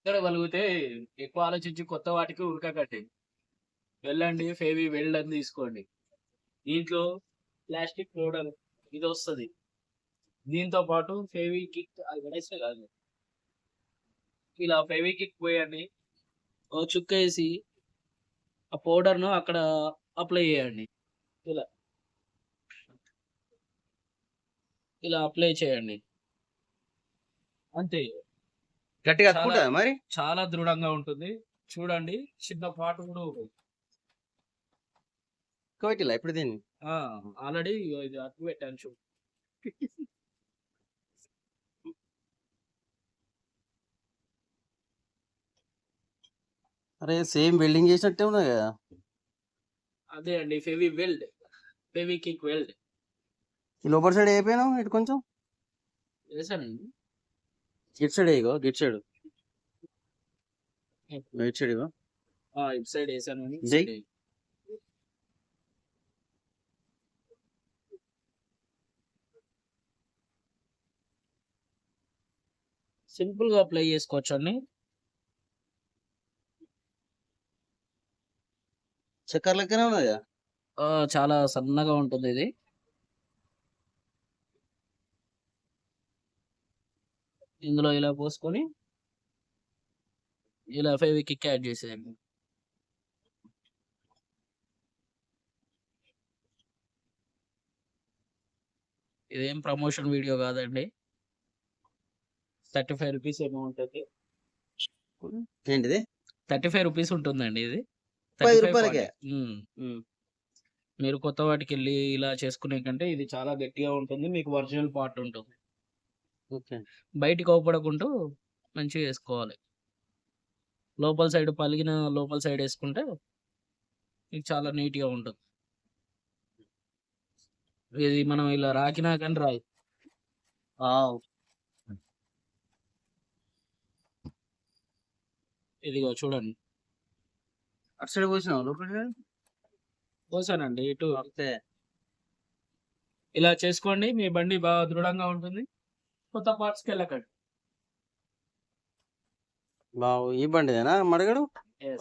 పలుకుతే ఎక్కువ ఆలోచించి కొత్త వాటికి ఉరకకండి. వెళ్ళండి ఫేవి వెల్డ్ అని తీసుకోండి. దీంట్లో ప్లాస్టిక్ పౌడర్ ఇది వస్తది. దీంతో పాటు ఫెవికిక్ అది పడేస్తే కాదు. ఇలా ఫెవికిక్ పోయండి. ఓ చుక్కేసి ఆ పౌడర్‌ను అక్కడ అప్లై చేయండి. ఇలా. ఇలా అప్లై చేయండి. అంతే. గట్టిగా చాలా అతుకుంటదా మరి? చాలా దృఢంగా ఉంటుంది. చూడండి చిన్న పాటు కూడా పెట్టిలా ఇప్పుడు దీన్ని? ఆల్రెడీ ఇది అతుకు పెట్టాను చూడు. అరే సేమ్ వెల్డింగ్ చేసినట్టే ఉన్నది కదా. అదే అండి ఫెవి వెల్డ్. ఫెవికిక్ వెల్డ్. ఈ లోపల సైడ్ అయిపోయినావు ఇటు కొంచెం వేసానండి. ఇటు సైడ్ ఇగో ఇటు సైడ్ ఇటు సైడ్ ఇగో ఇటు సైడ్ వేసాను. జై. సింపుల్ గా అప్లై చేసుకోవచ్చు అండి. చక్కెర లెక్కనే ఉన్నది కదా. చాలా సన్నగా ఉంటుంది ఇది. ఇందులో ఇలా పోసుకొని ఇలా ఫెవికిక్ యాడ్ చేసేయండి. ఇదేం ప్రమోషన్ వీడియో కాదండి. 35 రూపీస్ ఏమో ఉంటుంది. ఏంటిది? 35 రూపీస్ ఉంటుందండి ఇది. 10 రూపాయలకే. మీరు కొత్త వాటికి వెళ్ళి ఇలా చేసుకునే కంటే ఇది చాలా గట్టిగా ఉంటుంది. మీకు ఒరిజినల్ పార్ట్ ఉంటుంది. ఓకే. బయటికి అవపడకుండా మంచిగా వేసుకోవాలి. లోపల సైడ్ పలిగిన లోపల సైడ్ వేసుకుంటే మీకు చాలా నీట్గా ఉంటుంది. ఇది మనం ఇలా రాకినా కానీ రాదు. ఇదిగో చూడండి. అటు సైడ్ పోసినావు లోపల పోసానండి ఇటు. ఇలా చేసుకోండి. మీ బండి బాగా దృఢంగా ఉంటుంది. కొత్త పార్ట్స్కి వెళ్ళకండి. బావు ఈ బండిదేనా మడగడు? Yes.